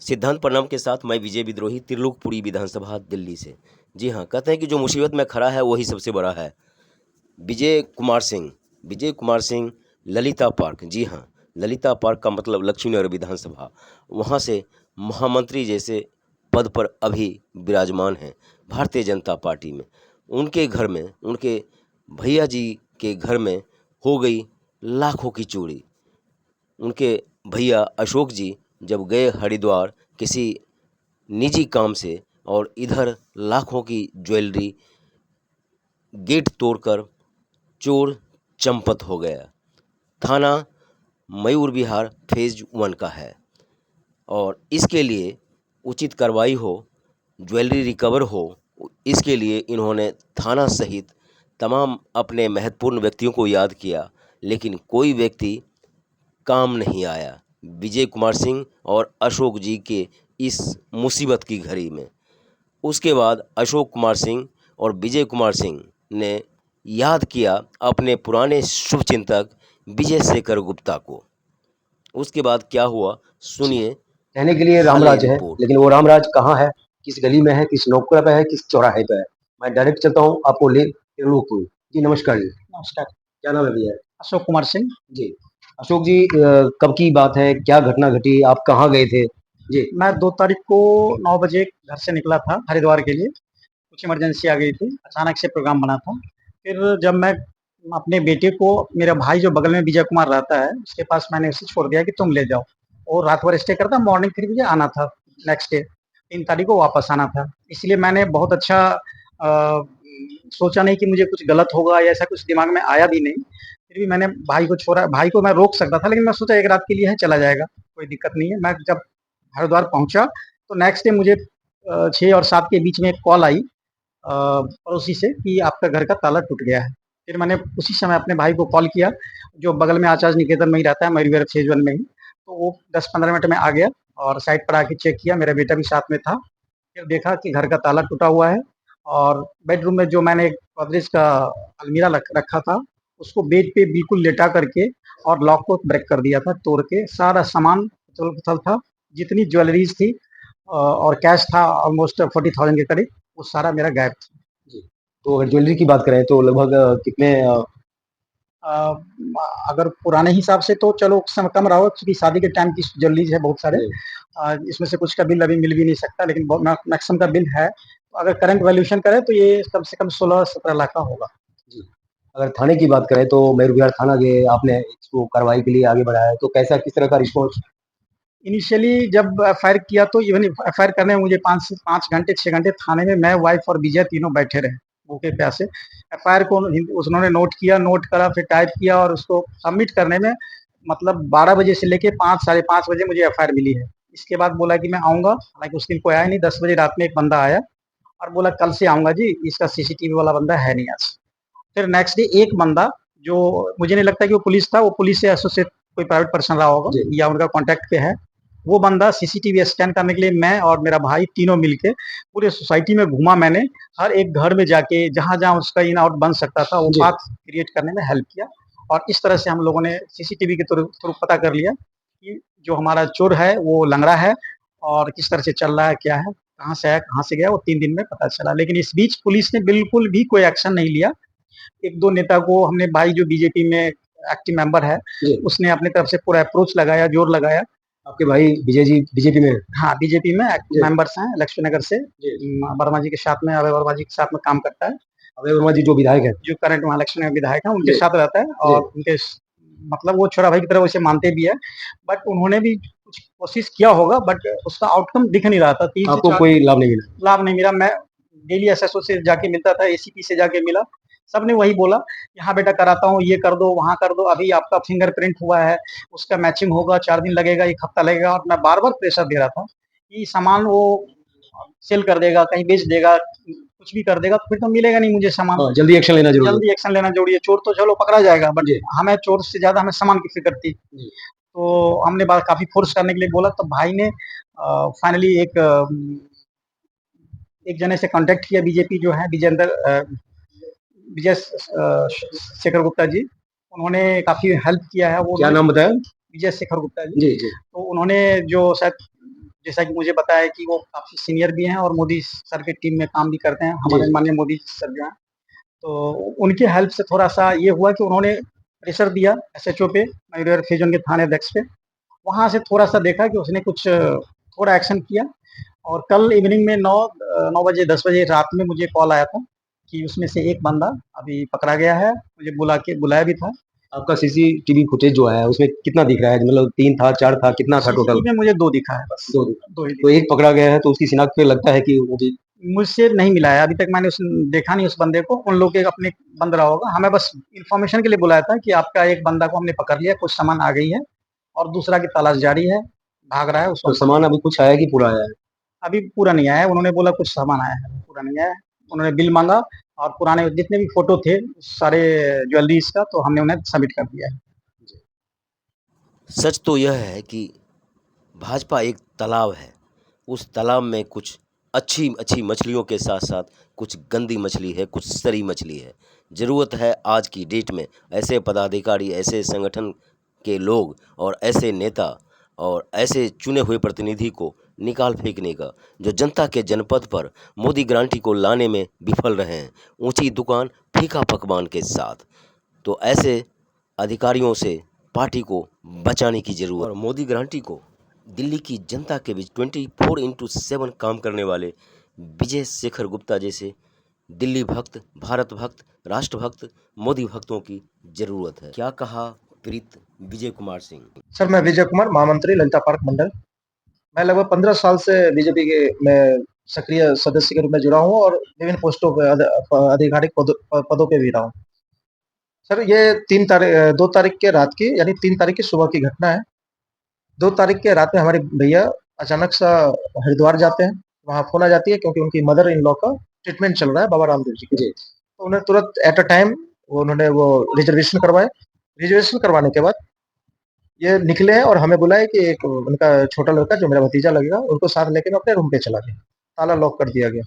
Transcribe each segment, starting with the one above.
सिद्धांत प्रणाम के साथ मैं विजय विद्रोही त्रिलोकपुरी विधानसभा दिल्ली से। जी हाँ, कहते हैं कि जो मुसीबत में खड़ा है वही सबसे बड़ा है। विजय कुमार सिंह ललिता पार्क, जी हाँ, ललिता पार्क का मतलब लक्ष्मीनगर विधानसभा, वहाँ से महामंत्री जैसे पद पर अभी विराजमान हैं भारतीय जनता पार्टी में। उनके घर में, उनके भैया जी के घर में हो गई लाखों की चोरी। उनके भैया अशोक जी जब गए हरिद्वार किसी निजी काम से, और इधर लाखों की ज्वेलरी गेट तोड़कर चोर चंपत हो गया। थाना मयूर विहार फेज 1 का है, और इसके लिए उचित कार्रवाई हो, ज्वेलरी रिकवर हो, इसके लिए इन्होंने थाना सहित तमाम अपने महत्वपूर्ण व्यक्तियों को याद किया, लेकिन कोई व्यक्ति काम नहीं आया विजय कुमार सिंह और अशोक जी के इस मुसीबत की घड़ी में। उसके बाद अशोक कुमार सिंह और विजय कुमार सिंह ने याद किया अपने पुराने शुभचिंतक विजय शेखर गुप्ता को। उसके बाद क्या हुआ सुनिए। कहने के लिए हाल रामराज है, रिपोर्ट। लेकिन वो रामराज कहाँ है, किस गली में है, किस नौका पे है, किस चौराहे पे है। मैं डायरेक्ट चलता हूँ आपको ले त्रिलोकपुर। जी नमस्कार जी। नमस्कार। क्या नाम है भैया? अशोक कुमार सिंह। जी अशोक जी, कब की बात है, क्या घटना घटी, आप कहाँ गए थे? जी मैं 2 तारीख को 9 बजे घर से निकला था हरिद्वार के लिए। कुछ इमरजेंसी आ गई थी, अचानक से प्रोग्राम बना था। फिर जब मैं अपने बेटे को, मेरा भाई जो बगल में विजय कुमार रहता है, उसके पास मैंने उसे छोड़ दिया कि तुम ले जाओ। और रात भर स्टे करता, मॉर्निंग फिर मुझे आना था, नेक्स्ट डे 3 तारीख को वापस आना था। इसलिए मैंने बहुत अच्छा सोचा नहीं कि मुझे कुछ गलत होगा या ऐसा कुछ दिमाग में आया भी नहीं। फिर भी मैंने भाई को छोड़ा। भाई को मैं रोक सकता था, लेकिन मैं सोचा एक रात के लिए है, चला जाएगा, कोई दिक्कत नहीं है। मैं जब हरिद्वार पहुंचा तो नेक्स्ट डे मुझे 6 और 7 के बीच में एक कॉल आई पड़ोसी से कि आपका घर का ताला टूट गया है। फिर मैंने उसी समय अपने भाई को कॉल किया, जो बगल में आचार्य निकेतन में ही रहता है, मयूर फेज 1 में ही। तो वो 10-15 मिनट में आ गया और साइट पर आके चेक किया, मेरा बेटा भी साथ में था। फिर देखा कि घर का ताला टूटा हुआ है, और बेडरूम में जो मैंने गोदरेज का अलमीरा रखा था, उसको बेड पे बिल्कुल लेटा करके और लॉक को ब्रेक कर दिया था, तोड़ के। सारा सामान उथल-पुथल था, जितनी ज्वेलरीज थी और कैश था ऑलमोस्ट 40,000 के करीब, वो सारा मेरा गायब था। जी। तो अगर ज्वेलरी की बात करें तो लगभग कितने अ, अगर पुराने हिसाब से तो चलो उस समय कम रहा हो, क्योंकि शादी के टाइम की ज्वेलरीज है बहुत सारे। इसमें से कुछ का बिल अभी मिल भी नहीं सकता, लेकिन मैक्सिमम का बिल है। तो अगर करंट वैल्यूएशन करें तो ये कम से कम 16-17 लाख का होगा। जी अगर थाने की बात करें तो मयूर विहार थाना गए आपने, इसको कार्रवाई के लिए आगे बढ़ाया, तो कैसा, किस तरह का रिस्पॉन्स? इनिशियली जब एफआईआर किया तो इवन एफआईआर करने में मुझे 5 घंटे 6 घंटे थाने में मैं, वाइफ और विजय तीनों बैठे रहे भूखे प्यासे। एफआईआर को उन्होंने नोट किया, नोट करा, फिर टाइप किया, और उसको सबमिट करने में मतलब 12 बजे से लेके 5 साढ़े 5 बजे मुझे एफआईआर मिली है। इसके बाद बोला कि मैं आऊंगा, हालांकि उस दिन कोई आया नहीं। 10 बजे रात में एक बंदा आया और बोला कल से आऊंगा जी, इसका सीसीटीवी वाला बंदा है नहीं आज। फिर नेक्स्ट डे एक बंदा, जो मुझे नहीं लगता कि वो पुलिस था, वो पुलिस से एसोसिएट कोई प्राइवेट पर्सन रहा होगा या उनका कॉन्टैक्ट पे है, वो बंदा सीसीटीवी स्कैन करने के लिए मैं और मेरा भाई तीनों मिलके पूरे सोसाइटी में घूमा। मैंने हर एक घर में जाके जहां जहां उसका इन आउट बन सकता था वो पाथ क्रिएट करने में हेल्प किया, और इस तरह से हम लोगों ने सीसीटीवी के थ्रू पता कर लिया कि जो हमारा चोर है वो लंगड़ा है, और किस तरह से चल रहा है, क्या है, कहाँ से आया, कहाँ से गया, वो 3 दिन में पता चला। लेकिन इस बीच पुलिस ने बिल्कुल भी कोई एक्शन नहीं लिया। 1-2 नेता को हमने, भाई जो बीजेपी में एक्टिव मेंबर है, उसने अपनी तरफ से पूरा अप्रोच लगाया, जोर लगाया। आपके भाई विजय जी बीजेपी में? हाँ, बीजेपी में एक्टिव मेंबर्स हैं, लक्ष्मी नगर से। वर्मा जी के साथ में, अभय वर्मा जी के साथ में काम करता है। अभय वर्मा जी जो विधायक है, जो करंट वहाँ लक्ष्मी नगर विधायक है, उनके साथ रहता है, और उनके मतलब वो छोटा भाई की तरह उसे मानते भी है। बट उन्होंने भी कुछ कोशिश किया होगा, बट उसका आउटकम दिख नहीं रहा था। 3 से आपको 4 कोई लाभ नहीं मिला? लाभ नहीं मिला। मैं डेली एसएसओ से जाके मिलता था, एसीपी से जाके मिला, सबने वही बोला, यहाँ बेटा कराता हूँ, ये कर दो, वहाँ कर दो, अभी आपका फिंगरप्रिंट हुआ है, उसका मैचिंग होगा, 4 दिन लगेगा, 1 हफ्ता लगेगा। और मैं बार बार प्रेशर दे रहा था कि सामान वो सेल कर देगा, कहीं बेच देगा, कुछ भी कर देगा, तो फिर तो मिलेगा नहीं मुझे सामान। जल्दी एक्शन लेना जरूरी है। जल्दी एक्शन लेना जरूरी है। चोर तो चलो पकड़ा जाएगा, बट हमें चोर से ज्यादा हमें सामान की फिक्र थी। तो हमने बात काफी फोर्स करने के लिए बोला, तो भाई ने फाइनली एक जने से कांटेक्ट किया, बीजेपी जो है विजय शेखर गुप्ता जी, उन्होंने काफी हेल्प किया है। वो क्या नाम बताया? विजय शेखर गुप्ता जी। जी जी। तो उन्होंने जो शायद जैसा कि मुझे बताया है कि वो काफ़ी सीनियर भी हैं और मोदी सर की टीम में काम भी करते हैं, जी, हमारे जी। माननीय मोदी सर जो हैं। तो उनकी हेल्प से थोड़ा-सा ये हुआ कि उन्होंने प्रेशर दिया एसएचओ पे, मयूर विहार फेज़ 1 के थाने अध्यक्ष पे। वहाँ से थोड़ा-सा देखा कि उसने कुछ थोड़ा एक्शन किया और कल इवनिंग में 9 बजे 10 बजे रात में मुझे कॉल आया था कि उसमें से एक बंदा अभी पकड़ा गया है। मुझे बुलाया भी था। आपका सीसीटीवी फुटेज जो है उसमें कितना दिख रहा है? मतलब 3 था, 4 था, कितना था टोटल? सीसीटीवी में मुझे 2 दिखा है बस, 2 दिखा। 2 ही तो दिखा। एक पकड़ा गया है तो उसकी शिनाख्त पे लगता है कि मुझे मुझसे नहीं मिला है, अभी तक मैंने देखा नहीं उस बंदे को, उन लोग के अपने बंद रहा होगा। हमें बस इन्फॉर्मेशन के लिए बुलाया था कि आपका एक बंदा को हमने पकड़ लिया, कुछ सामान आ गई है और दूसरा की तलाश जारी है, भाग रहा है उसको तो हम सामान अभी कुछ आया कि पूरा आया है? अभी पूरा नहीं आया है, उन्होंने बोला कुछ सामान आया है, पूरा नहीं आया है। उन्होंने बिल माँगा और पुराने जितने भी फ़ोटो थे सारे ज्वेलरीज़ का तो हमने उन्हें सबमिट कर दिया है। सच तो यह है कि भाजपा एक तालाब है, उस तालाब में कुछ अच्छी अच्छी मछलियों के साथ साथ कुछ गंदी मछली है, कुछ सड़ी मछली है। ज़रूरत है आज की डेट में ऐसे पदाधिकारी, ऐसे संगठन के लोग और ऐसे नेता और ऐसे चुने हुए प्रतिनिधि को निकाल फेंकने का, जो जनता के जनपद पर मोदी गारंटी को लाने में विफल रहे हैं, ऊंची दुकान फीका पकवान के साथ। तो ऐसे अधिकारियों से पार्टी को बचाने की जरूरत और मोदी गारंटी को दिल्ली की जनता के बीच 24/7 काम करने वाले विजय शेखर गुप्ता जैसे दिल्ली भक्त, भारत भक्त, राष्ट्र भक्त, मोदी भक्तों की जरूरत है। क्या कहा प्रीत विजय कुमार सिंह? सर, मैं विजय कुमार, महामंत्री ललिता पार्क मंडल। मैं लगभग 15 साल से बीजेपी के में सक्रिय सदस्य के रूप में जुड़ा हूँ और विभिन्न पोस्टों पे आधिकारिक पदों पे भी रहा हूँ। सर, ये 2 तारीख के रात की यानी 3 तारीख की सुबह की घटना है। 2 तारीख के रात में हमारे भैया अचानक सा हरिद्वार जाते हैं। वहाँ फ़ोन आ जाती है क्योंकि उनकी मदर इन लॉ का ट्रीटमेंट चल रहा है बाबा रामदेव जी के। जी। तो उन्हें तुरंत एट अ टाइम उन्होंने वो रिज़र्वेशन करवाए। रिज़र्वेशन करवाने के बाद ये निकले हैं और हमें बुलाए कि एक उनका छोटा लड़का जो मेरा भतीजा लगेगा, उनको साथ लेके मैं अपने रूम पे चला गया। ताला लॉक कर दिया गया।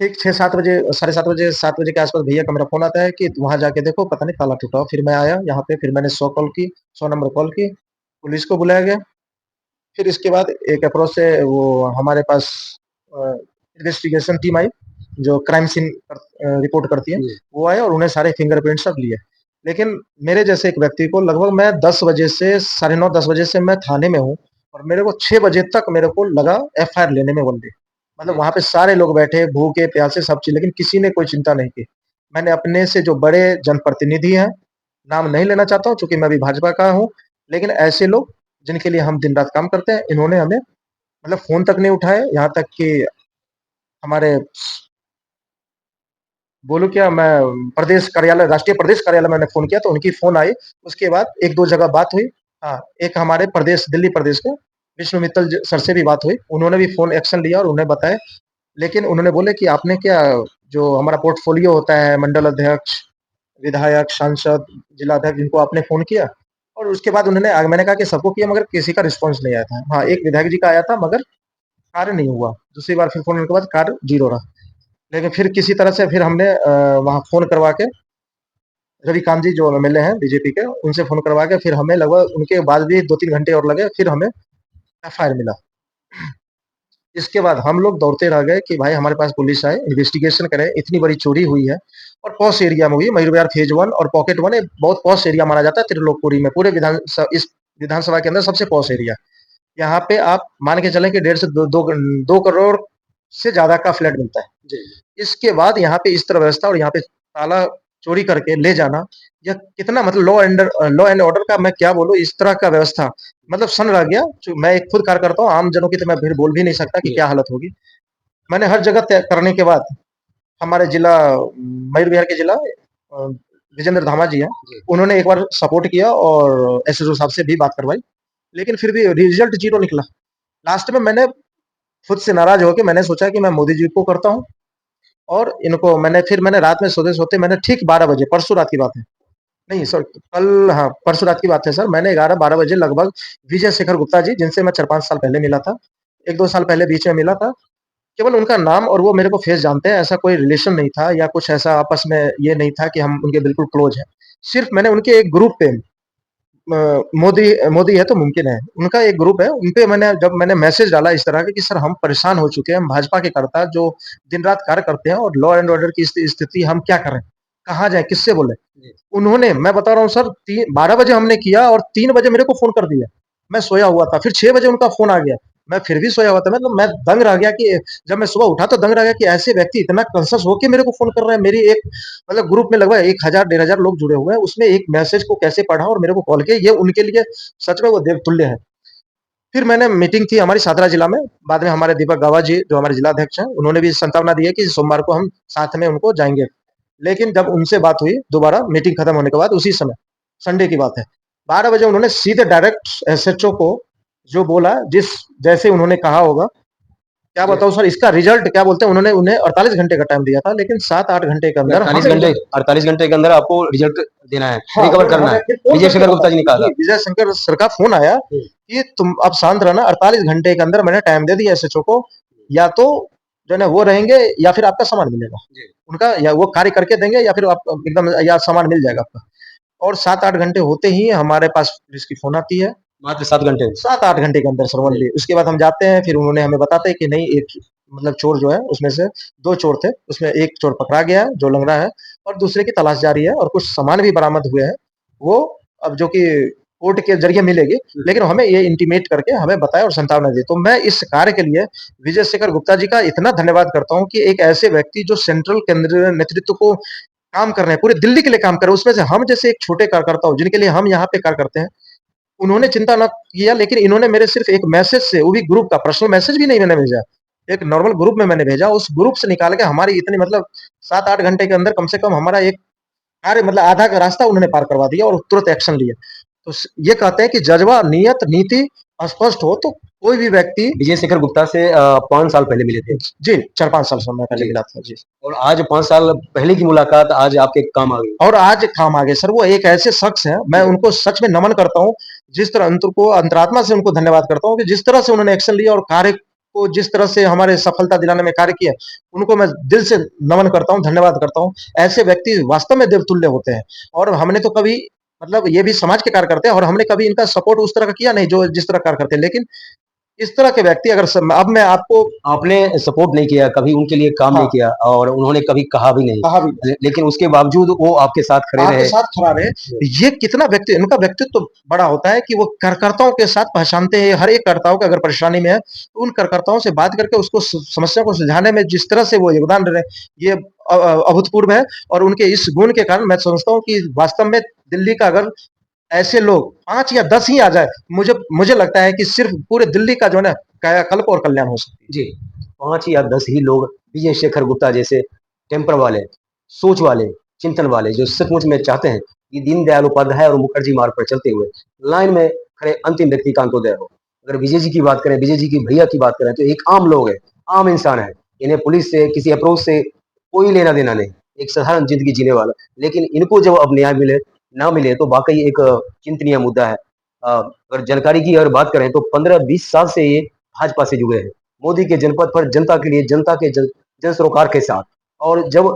ठीक 6-7 बजे साढ़े 7 बजे 7 बजे के आस-पास भैया का मेरा फ़ोन आता है कि वहाँ जाके देखो पता नहीं ताला टूटा हो। फिर मैं आया यहाँ पे, फिर मैंने 100 कॉल की, 100 नंबर कॉल की, पुलिस को बुलाया गया। फिर इसके बाद एक अप्रोच से वो हमारे पास इन्वेस्टिगेशन टीम आई, जो क्राइम सीन रिपोर्ट करती है। जी। वो आए और उन्हें सारे फिंगरप्रिंट सब लिए। लेकिन मेरे जैसे एक व्यक्ति को लगभग मैं 10 बजे से साढ़े 9 10 बजे से मैं थाने में हूँ और मेरे को 6 बजे तक मेरे को लगा एफआईआर लेने में 1 डे। मतलब वहाँ पे सारे लोग बैठे, भूखे, प्यासे सब चीज़, लेकिन किसी ने कोई चिंता नहीं की। मैंने अपने से जो बड़े जनप्रतिनिधि हैं, नाम नहीं लेना चाहता हूँ चूँकि मैं भी भाजपा का हूँ, लेकिन ऐसे लोग जिनके लिए हम दिन-रात काम करते हैं, इन्होंने हमें मतलब फ़ोन तक नहीं उठाए, यहाँ तक कि हमारे बोलूँ क्या, मैं प्रदेश कार्यालय, राष्ट्रीय प्रदेश कार्यालय मैंने फ़ोन किया तो उनकी फ़ोन आई। उसके बाद 1-2 जगह बात हुई। हाँ, एक हमारे प्रदेश दिल्ली प्रदेश के विष्णु मित्तल सर से भी बात हुई। उन्होंने भी फ़ोन एक्शन लिया और उन्हें बताया। लेकिन उन्होंने बोले कि आपने क्या, जो हमारा पोर्टफोलियो होता है, मंडल अध्यक्ष, विधायक, सांसद, जिलाध्यक्ष, इनको आपने फ़ोन किया? और उसके बाद मैंने कहा कि सबको किया मगर किसी का रिस्पॉन्स नहीं आया था। हाँ, एक विधायक जी का आया था मगर कार्य नहीं हुआ। दूसरी बार फिर फ़ोन करने के बाद कार्य 0 रहा। लेकिन फिर किसी तरह से फिर हमने वहाँ फ़ोन करवा के रविकांत जी जो एमएलए हैं बीजेपी के, उनसे फ़ोन करवा के फिर हमें लगभग उनके बाद भी 2-3 घंटे और लगे, फिर हमें एफआईआर मिला। इसके बाद हम लोग दौड़ते रह गए कि भाई हमारे पास पुलिस आए, इन्वेस्टिगेशन करे, इतनी बड़ी चोरी हुई है और पॉश एरिया में हुई है। मयूर विहार फेज़ 1 और पॉकेट 1 एक बहुत पॉश एरिया माना जाता है त्रिलोकपुरी में, पूरे इस विधानसभा के अंदर सबसे पॉश एरिया। यहाँ पे आप मान के चलें कि 1.5 से 2 करोड़ से ज़्यादा का फ्लैट मिलता है। जी। इसके बाद यहाँ पे इस तरह व्यवस्था और यहाँ पे ताला चोरी करके ले जाना, यह कितना मतलब लॉ एंड ऑर्डर का मैं क्या बोलूँ, इस तरह का व्यवस्था मतलब सन रह गया। मैं एक खुद कार्यकर्ता हूँ, आम जनों की तो मैं फिर बोल भी नहीं सकता कि जी। क्या हालत होगी। मैंने हर जगह तय करने के बाद हमारे जिला मयूर विहार के जिला विजेंद्र धामा जी हैं, जी। उन्होंने एक बार सपोर्ट किया और एसएसओ साहब से भी बात करवाई, लेकिन फिर भी रिजल्ट 0 निकला। लास्ट में मैंने खुद से नाराज़ होके मैंने सोचा कि मैं मोदी जी को करता हूँ और इनको मैंने रात में सोते-सोते मैंने ठीक 12 बजे, परसों रात की बात है। नहीं सर, कल, हाँ, परसों रात की बात है सर। मैंने 11-12 बजे लगभग विजय शेखर गुप्ता जी, जिनसे मैं 4-5 साल पहले मिला था, 1-2 साल पहले बीच में मिला था। केवल उनका नाम और वो मेरे को फेस जानते हैं, ऐसा कोई रिलेशन नहीं था या कुछ ऐसा आपस में ये नहीं था कि हम उनके बिल्कुल क्लोज़ हैं। सिर्फ़ मैंने उनके एक ग्रुप पे मोदी मोदी है तो मुमकिन है। उनका एक ग्रुप है, उनपे मैंने मैसेज डाला इस तरह का कि सर हम परेशान हो चुके हैं, हम भाजपा के कार्यकर्ता जो दिन-रात कार्य करते हैं और लॉ एंड ऑर्डर की स्थिति हम क्या करें? कहाँ जाएँ, किससे बोलें? उन्होंने मैं बता रहा हूँ सर 12 बजे हमने किया और 3 बजे मेरे को फ़ोन कर दिया। मैं सोया हुआ था, फिर 6 बजे उनका फ़ोन आ गया। मैं फिर भी सोया हुआ था, मतलब मैं दंग रह गया कि जब मैं सुबह उठा तो दंग रह गया कि ऐसे व्यक्ति इतना कॉन्शियस होके मेरे को फ़ोन कर रहे हैं। मेरी एक मतलब ग्रुप में लगभग 1000 डेढ़ हज़ार लोग जुड़े हुए हैं, उसमें एक मैसेज को कैसे पढ़ा और मेरे को कॉल किया, ये उनके लिए सच में वो देवतुल्य है। फिर मैंने मीटिंग थी हमारी सादरा जिला में, बाद में हमारे दीपक गावा जी जो हमारे जिलाध्यक्ष हैं, उन्होंने भी सांत्वना दी है कि सोमवार को हम साथ में उनको जाएँगे। लेकिन जब उनसे बात हुई दोबारा मीटिंग खत्म होने के बाद उसी समय, संडे की बात है, 12 बजे उन्होंने सीधे डायरेक्ट एसएचओ को जो बोला जिस जैसे उन्होंने कहा होगा, क्या बताऊँ सर इसका रिजल्ट क्या बोलते हैं उन्होंने उन्हें 48 घंटे का टाइम दिया था, लेकिन 7-8 घंटे के अंदर 48 घंटे के अंदर आपको रिजल्ट देना है, हाँ, रिकवर करना है। विजय शेखर गुप्ता जी ने कहा था। विजय शंकर सर का फ़ोन आया कि तुम अब शांत रहना, 48 घंटे के अंदर मैंने टाइम दे दिया एसएचओ को, या तो जो है ना वो रहेंगे या फिर आपका सामान मिलेगा। उनका या वो कार्य करके देंगे या फिर आप एकदम या सामान मिल जाएगा आपका। और 7-8 घंटे होते ही हमारे पास पुलिस की फ़ोन आती है। मात्र 7 घंटे में। 7-8 घंटे के अंदर सर ओनली। उसके बाद हम जाते हैं, फिर उन्होंने हमें बताते हैं कि नहीं एक मतलब चोर जो है उसमें से 2 चोर थे, उसमें एक चोर पकड़ा गया है जो लंगड़ा है और दूसरे की तलाश जारी है और कुछ सामान भी बरामद हुए हैं। वो अब जो कि कोर्ट के ज़रिए मिलेगी, लेकिन हमें ये इंटीमेट करके हमें बताया और सांत्वना दी। तो मैं इस कार्य के लिए विजय शेखर गुप्ता जी का इतना धन्यवाद करता हूँ कि एक ऐसे व्यक्ति जो सेंट्रल केंद्रीय नेतृत्व को काम कर रहे हैं, पूरी दिल्ली के लिए काम कर रहे हैं, उसमें से हम जैसे एक छोटे कार्यकर्ता हूँ, जिनके लिए हम यहाँ पे कार्य करते हैं, उन्होंने चिंता ना किया, लेकिन इन्होंने मेरे सिर्फ़ एक मैसेज से, वो भी ग्रुप का, पर्सनल मैसेज भी नहीं मैंने भेजा। एक नॉर्मल ग्रुप में मैंने भेजा, उस ग्रुप से निकाल के हमारी इतनी मतलब 7-8 घंटे के अंदर कम से कम हमारा एक कार्य मतलब आधा का रास्ता उन्होंने पार करवा दिया और तुरंत एक्शन लिया। तो स ये कहते हैं कि जज़्बा, नियत, नीति स्पष्ट हो तो कोई भी व्यक्ति विजय शेखर गुप्ता से 5 साल पहले मिले थे। जी, 4-5 साल समय पहले मिला था। जी। और आज 5 साल पहले की मुलाकात आज आपके काम आ गई। और आज काम आ गए सर, वो एक ऐसे शख्स हैं, मैं उनको सच में नमन करता हूँ, जिस तरह अंतरात्मा से उनको धन्यवाद करता हूँ कि जिस तरह से उन्होंने एक्शन लिया और कार्य को जिस तरह से हमारे सफलता दिलाने में कार्य किया, उनको मैं दिल से नमन करता हूँ, धन्यवाद करता हूँ। ऐसे व्यक्ति वास्तव में देवतुल्य होते हैं और हमने तो कभी मतलब ये भी समाज के कार्य करते हैं और हमने कभी इनका सपोर्ट उस तरह का किया नहीं, जो जिस तरह कार्य करते हैं। लेकिन इस तरह के व्यक्ति अगर अब मैं आपको आपने सपोर्ट नहीं किया, कभी उनके लिए काम नहीं हाँ। किया और उन्होंने कभी कहा भी नहीं। कहा भी नहीं। लेकिन उसके बावजूद वो आपके साथ खड़े आपके रहे। साथ खड़ा रहे, ये कितना इनका व्यक्तित्व तो बड़ा होता है कि वो कार्यकर्ताओं के साथ पहचानते हैं, हर एक कार्यकर्ताओं का अगर परेशानी में है, तो उन कार्यकर्ताओं से बात करके उसको समस्या को सुलझाने में जिस तरह से वो योगदान दे रहे हैं, ये अभूतपूर्व है और उनके इस गुण के कारण मैं समझता हूँ कि वास्तव में दिल्ली का अगर ऐसे लोग 5 या 10 ही आ जाए, मुझे लगता है कि सिर्फ़ पूरे दिल्ली का जो है ना कायाकल्प और कल्याण हो सकती है। जी, 5 या 10 ही लोग विजय शेखर गुप्ता जैसे टेम्पर वाले, सोच वाले, चिंतन वाले जो सचमुच में चाहते हैं कि दीनदयाल उपाध्याय और मुखर्जी मार्ग पर चलते हुए लाइन में खड़े अंतिम व्यक्ति का अंत्योदय हो। अगर विजय जी की बात करें, विजय जी की भैया की बात करें तो एक आम लोग है, आम इंसान है। इन्हें पुलिस से, किसी अप्रोच से कोई लेना-देना नहीं। एक साधारण ज़िंदगी जीने वाला। लेकिन इनको जब अब न्याय ना मिले तो वाक़ई एक चिंतनीय मुद्दा है। अगर जानकारी की अगर बात करें तो 15-20 साल से ये भाजपा से जुड़े हैं। मोदी के जनपद पर जनता के लिए, जनता के जन सरोकार के साथ। और जब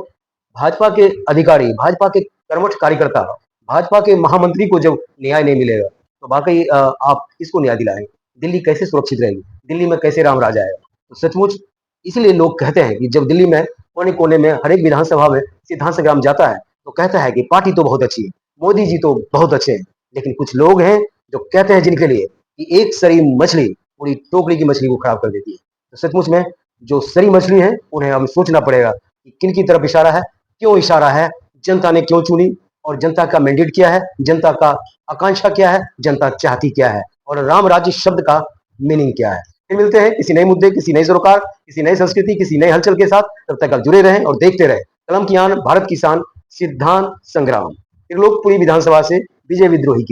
भाजपा के अधिकारी, भाजपा के कर्मठ कार्यकर्ता, भाजपा के महामंत्री को जब न्याय नहीं मिलेगा, तो वाक़ई आप किसको न्याय दिलाएँगे? दिल्ली कैसे सुरक्षित रहेगी? दिल्ली में कैसे राम राज आएगा? तो सचमुच इसलिए लोग कहते हैं कि जब दिल्ली में कोने-कोने में हर एक विधानसभा में सिद्धांत संग्राम जाता है, तो कहता है कि पार्टी तो बहुत अच्छी है, मोदी जी तो बहुत अच्छे हैं। लेकिन कुछ लोग हैं जो कहते हैं जिनके लिए कि एक सरी मछली पूरी टोकरी की मछली को खराब कर देती है। तो सचमुच में जो सरी मछली है, उन्हें अब सोचना पड़ेगा कि किन की तरफ इशारा है, क्यों इशारा है, जनता ने क्यों चुनी और जनता का मैंडेट क्या है, जनता का आकांक्षा क्या है, जनता चाहती क्या है और राम राज्य शब्द का मीनिंग क्या है। फिर मिलते हैं किसी नए मुद्दे, किसी नए सरोकार, किसी नई संस्कृति, किसी नए हलचल के साथ। तब तक आप जुड़े रहें और देखते रहें कलम की आन, भारत किसान, सिद्धांत संग्राम। त्रिलोकपुरी विधानसभा से विजय विद्रोही की